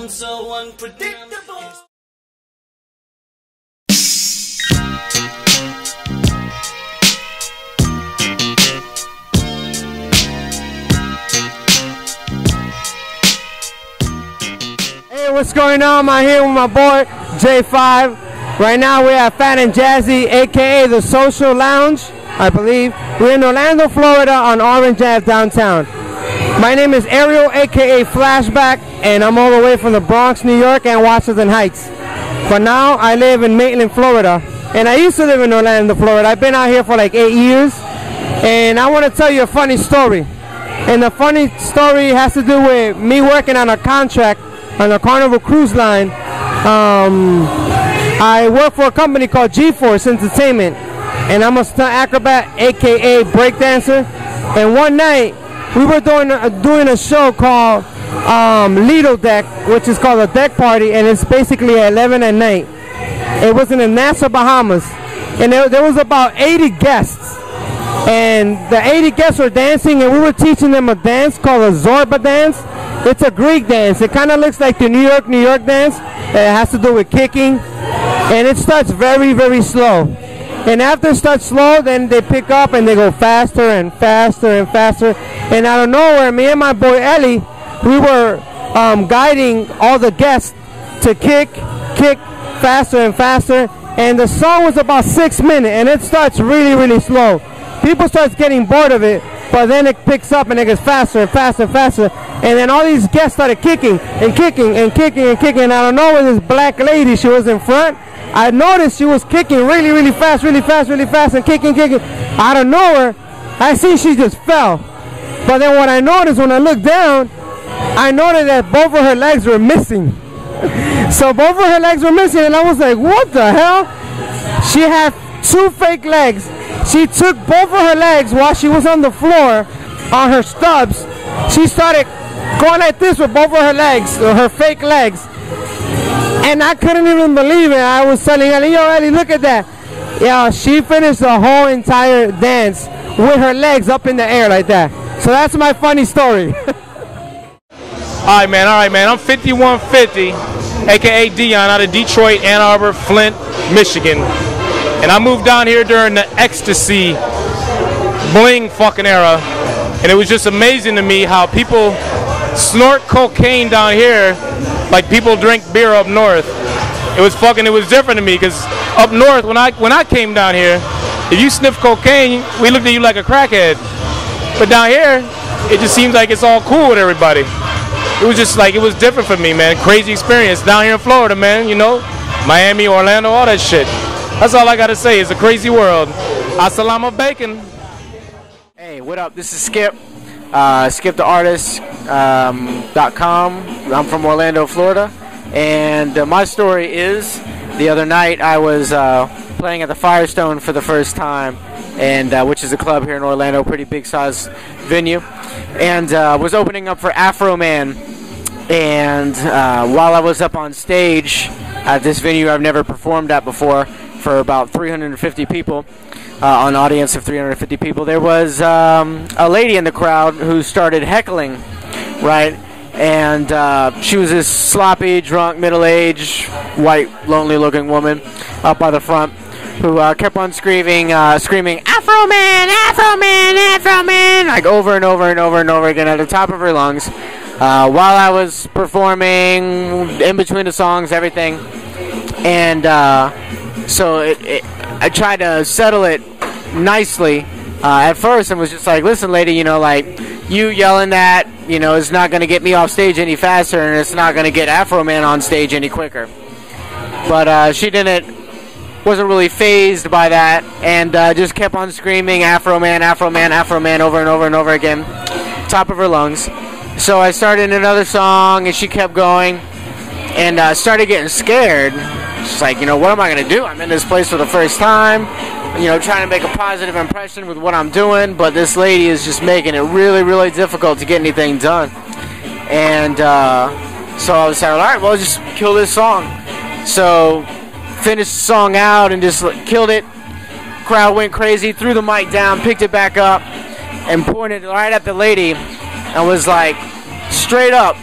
I'm so unpredictable. Hey, what's going on? I'm here with my boy J5. Right now we're at Fat and Jazzy, aka the Social Lounge, I believe. We're in Orlando, Florida on Orange Ave downtown. My name is Ariel, aka Flashback, and I'm all the way from the Bronx, New York and Washington Heights. But now I live in Maitland, Florida. And I used to live in Orlando, Florida. I've been out here for like 8 years. And I want to tell you a funny story. And the funny story has to do with me working on a contract on the Carnival Cruise Line. I work for a company called G-Force Entertainment, and I'm a stunt acrobat, aka breakdancer. And one night we were doing a show called Lido Deck, which is called a deck party, and it's basically at 11 at night. It was in Nassau, Bahamas, and there was about 80 guests, and the 80 guests were dancing, and we were teaching them a dance called a Zorba dance. It's a Greek dance. It kind of looks like the New York dance. It has to do with kicking, and it starts very, very slow. And after it starts slow, then they pick up and they go faster and faster and faster. And out of nowhere, me and my boy Ellie, we were guiding all the guests to kick faster and faster. And the song was about 6 minutes, and it starts really, really slow. People start getting bored of it, but then it picks up and it gets faster and faster and faster. And then all these guests started kicking and kicking and kicking and kicking. And out of nowhere, this black lady, she was in front. I noticed she was kicking really, really fast, and kicking. Out of nowhere, I see she just fell. But then what I noticed when I looked down, I noticed that both of her legs were missing. So both of her legs were missing, and I was like, what the hell? She had 2 fake legs. She took both of her legs while she was on the floor on her stubs. She started going like this with both of her legs, her fake legs. And I couldn't even believe it. I was telling Ellie, yo, Ellie, look at that. Yeah, she finished the whole entire dance with her legs up in the air like that. So that's my funny story. All right, man. I'm 5150, a.k.a. Dion, out of Detroit, Ann Arbor, Flint, Michigan. And I moved down here during the ecstasy bling fucking era. And it was just amazing to me how people snort cocaine down here like people drink beer up north. It was different to me, because up north, when I came down here, if you sniff cocaine, we looked at you like a crackhead. But down here, it just seems like it's all cool with everybody. It was just like, it was different for me, man. Crazy experience down here in Florida, man, you know? Miami, Orlando, all that shit. That's all I gotta say. It's a crazy world. Assalamu bacon. Hey, what up? This is Skip. SkipTheArtist.com. I'm from Orlando, Florida. And my story is, the other night I was playing at the Firestone for the first time, and which is a club here in Orlando, pretty big size venue, and was opening up for Afroman. And while I was up on stage at this venue I've never performed at before, for about 350 people, an audience of 350 people, there was a lady in the crowd who started heckling, right? And she was this sloppy, drunk, middle-aged, white, lonely-looking woman up by the front, who kept on screaming, "Afroman, Afroman, Afroman," like over and over and over and over again at the top of her lungs, while I was performing, in between the songs, everything. And so I tried to settle it nicely at first, and was just like, listen, lady, you know, like, you yelling that, you know, is not going to get me off stage any faster, and it's not going to get Afroman on stage any quicker. But she wasn't really phased by that, and just kept on screaming, "Afroman, Afroman, Afroman," over and over and over again, top of her lungs. So I started another song, and she kept going, and started getting scared. She's like, you know, what am I going to do? I'm in this place for the first time, you know, trying to make a positive impression with what I'm doing, but this lady is just making it really, really difficult to get anything done. And so I was like, all right, well, just kill this song. So finished the song out and just killed it. Crowd went crazy, threw the mic down, picked it back up, and pointed right at the lady, and was like, straight up,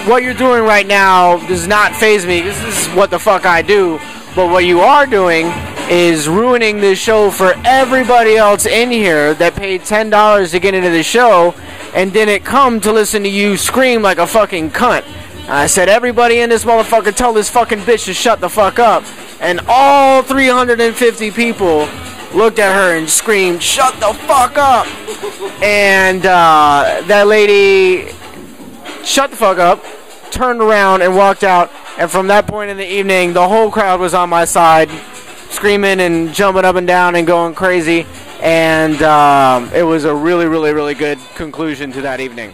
what you're doing right now does not faze me. This is what the fuck I do. But what you are doing is ruining this show for everybody else in here that paid $10 to get into the show and didn't come to listen to you scream like a fucking cunt. I said, everybody in this motherfucker, tell this fucking bitch to shut the fuck up. And all 350 people looked at her and screamed, shut the fuck up. And that lady shut the fuck up, turned around and walked out. And from that point in the evening, the whole crowd was on my side, screaming and jumping up and down and going crazy. And it was a really, really, really good conclusion to that evening.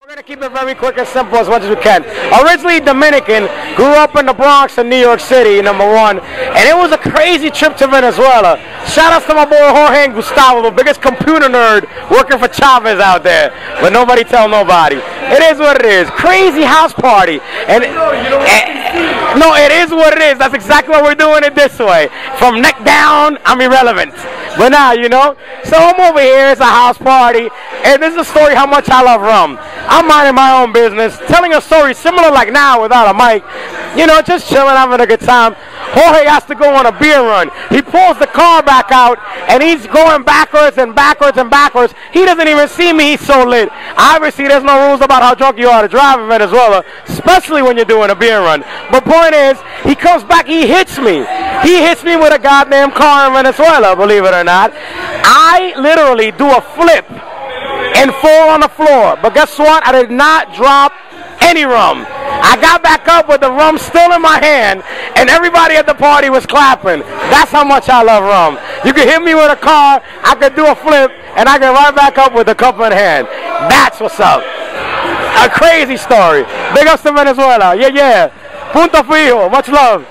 We're going to keep it very quick and simple as much as we can. Originally Dominican, grew up in the Bronx in New York City, number one, and it was a crazy trip to Venezuela. Shout out to my boy Jorge and Gustavo, the biggest computer nerd working for Chavez out there, but nobody tell nobody. It is what it is. Crazy house party. No, it is what it is. That's exactly why we're doing it this way. From neck down, I'm irrelevant. But now, you know, so I'm over here, it's a house party, and this is a story how much I love rum. I'm minding my own business, telling a story similar like now without a mic, you know, just chilling, having a good time. Jorge has to go on a beer run. He pulls the car back out, and he's going backwards and backwards and backwards. He doesn't even see me, he's so lit. Obviously, there's no rules about how drunk you are to drive in Venezuela, especially when you're doing a beer run. But point is, he comes back, he hits me. He hits me with a goddamn car in Venezuela, believe it or not. I literally do a flip and fall on the floor. But guess what? I did not drop any rum. I got back up with the rum still in my hand, and everybody at the party was clapping. That's how much I love rum. You can hit me with a car, I could do a flip, and I get right back up with the cup in hand. That's what's up. A crazy story. Big ups to Venezuela. Yeah, yeah. Punto fijo. Much love.